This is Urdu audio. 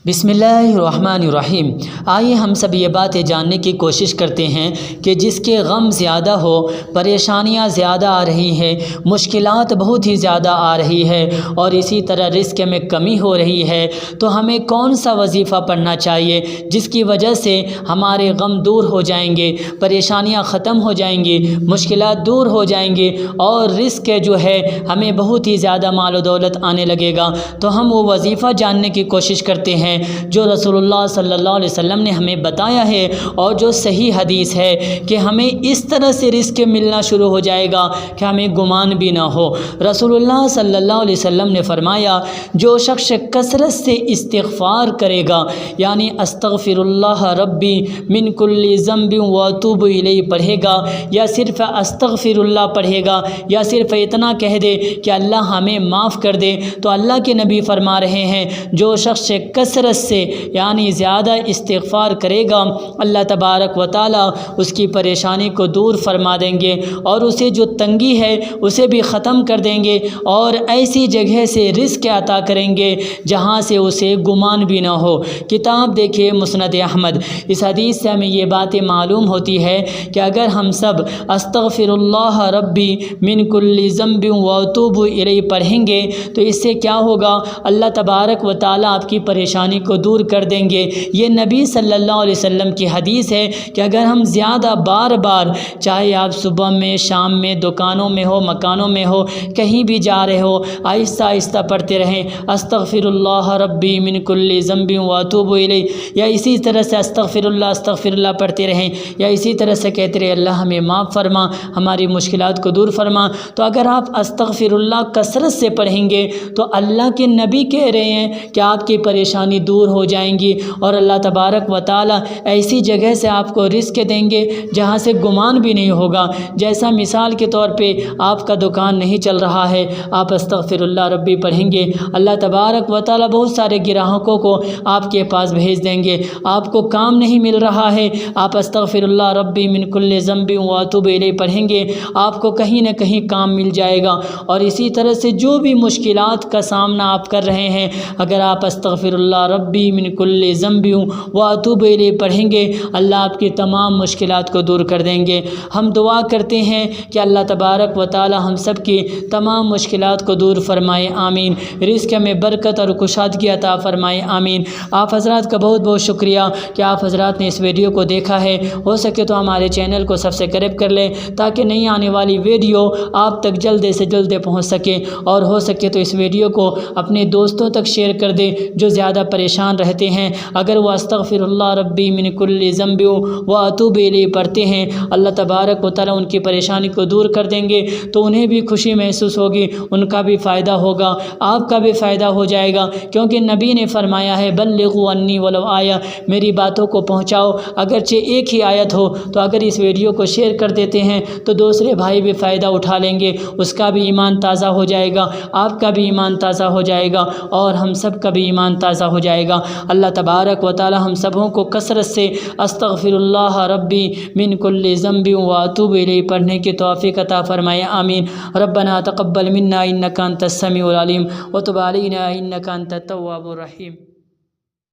بسم اللہ الرحمن الرحیم۔ آئیے ہم سب یہ باتیں جاننے کی کوشش کرتے ہیں کہ جس کے غم زیادہ ہو، پریشانیاں زیادہ آ رہی ہیں، مشکلات بہت ہی زیادہ آ رہی ہے اور اسی طرح رزق میں کمی ہو رہی ہے، تو ہمیں کون سا وظیفہ پڑھنا چاہیے جس کی وجہ سے ہمارے غم دور ہو جائیں گے، پریشانیاں ختم ہو جائیں گی، مشکلات دور ہو جائیں گے اور رزق جو ہے ہمیں بہت ہی زیادہ مال و دولت آنے لگے گا۔ تو ہم وہ وظیفہ جاننے کی کوشش کرتے ہیں جو رسول اللہ صلی اللہ علیہ وسلم نے ہمیں بتایا ہے اور جو صحیح حدیث ہے کہ ہمیں اس طرح سے رزق ملنا شروع ہو جائے گا کہ ہمیں گمان بھی نہ ہو۔ رسول اللہ صلی اللہ علیہ وسلم نے فرمایا، جو شخص کثرت سے استغفار کرے گا، یعنی استغفر اللہ ربی من کل ذنب واتوب الیہ پڑھے گا، یا صرف استغفر اللہ پڑھے گا، یا صرف اتنا کہہ دے کہ اللہ ہمیں معاف کر دے، تو اللہ کے نبی فرما رہے ہیں جو شخص کثرت سے یعنی زیادہ استغفار کرے گا، اللہ تبارک و تعالیٰ اس کی پریشانی کو دور فرما دیں گے اور اسے جو تنگی ہے اسے بھی ختم کر دیں گے اور ایسی جگہ سے رزق عطا کریں گے جہاں سے اسے گمان بھی نہ ہو۔ کتاب دیکھیے مسند احمد۔ اس حدیث سے ہمیں یہ باتیں معلوم ہوتی ہے کہ اگر ہم سب استغفر اللہ ربی من کل ذنب واتوب الیہ پڑھیں گے تو اس سے کیا ہوگا، اللہ تبارک و تعالیٰ آپ کی پریشانی کو دور کر دیں گے۔ یہ نبی صلی اللہ علیہ وسلم کی حدیث ہے کہ اگر ہم زیادہ بار بار، چاہے آپ صبح میں، شام میں، دکانوں میں ہو، مکانوں میں ہو، کہیں بھی جا رہے ہو، آہستہ آہستہ پڑھتے رہیں استغفر اللہ ربی من کل ذنب واتوب الیہ، یا اسی طرح سے استغفر اللہ پڑھتے رہیں، یا اسی طرح سے کہتے رہے اللہ ہمیں معاف فرما، ہماری مشکلات کو دور فرما۔ تو اگر آپ استغفر اللہ کثرت سے پڑھیں گے تو اللہ کے نبی کہہ رہے ہیں کہ آپ کی پریشانی دور ہو جائیں گی اور اللہ تبارک و تعالیٰ ایسی جگہ سے آپ کو رزق دیں گے جہاں سے گمان بھی نہیں ہوگا۔ جیسا مثال کے طور پہ آپ کا دکان نہیں چل رہا ہے، آپ استغفر اللہ ربی پڑھیں گے، اللہ تبارک و تعالیٰ بہت سارے گراہکوں کو آپ کے پاس بھیج دیں گے۔ آپ کو کام نہیں مل رہا ہے، آپ استغفر اللہ ربی من کل ذنب واتوب الیہ پڑھیں گے، آپ کو کہیں نہ کہیں کام مل جائے گا۔ اور اسی طرح سے جو بھی مشکلات کا سامنا آپ کر رہے ہیں، اگر آپ استغفر اللہ ربی من کل ذنب واتوب الیہ پڑھیں گے، اللہ آپ کی تمام مشکلات کو دور کر دیں گے۔ ہم دعا کرتے ہیں کہ اللہ تبارک و تعالی ہم سب کی تمام مشکلات کو دور فرمائے، آمین۔ رزق میں برکت اور کشادگی عطا فرمائے، آمین۔ آپ حضرات کا بہت بہت شکریہ کہ آپ حضرات نے اس ویڈیو کو دیکھا ہے۔ ہو سکے تو ہمارے چینل کو سبسکرائب کر لیں تاکہ نئی آنے والی ویڈیو آپ تک جلد سے جلد پہنچ سکے، اور ہو سکے تو اس ویڈیو کو اپنے دوستوں تک شیئر کر دیں جو زیادہ پریشان رہتے ہیں۔ اگر وہ استغفر اللہ ربی من کل ذنب واتوب الیہ پڑھتے ہیں، اللہ تبارک و تعالیٰ ان کی پریشانی کو دور کر دیں گے، تو انہیں بھی خوشی محسوس ہوگی، ان کا بھی فائدہ ہوگا، آپ کا بھی فائدہ ہو جائے گا، کیونکہ نبی نے فرمایا ہے بلغوا انی ولو آیہ، میری باتوں کو پہنچاؤ اگرچہ ایک ہی آیت ہو۔ تو اگر اس ویڈیو کو شیئر کر دیتے ہیں تو دوسرے بھائی بھی فائدہ اٹھا لیں گے، اس کا بھی ایمان تازہ ہو جائے گا، آپ کا بھی ایمان تازہ ہو جائے گا اور ہم سب کا بھی ایمان تازہ ہو جائے گا۔ اللہ تبارک و تعالی ہم سبوں کو کثرت سے استغفر اللہ ربی من کل ذنب واتوب الیہ پڑھنے کی توفیق عطا فرمائے، آمین۔ ربنا تقبل منا انک انت السمیع العلیم وتب علینا انک انت التواب الرحیم۔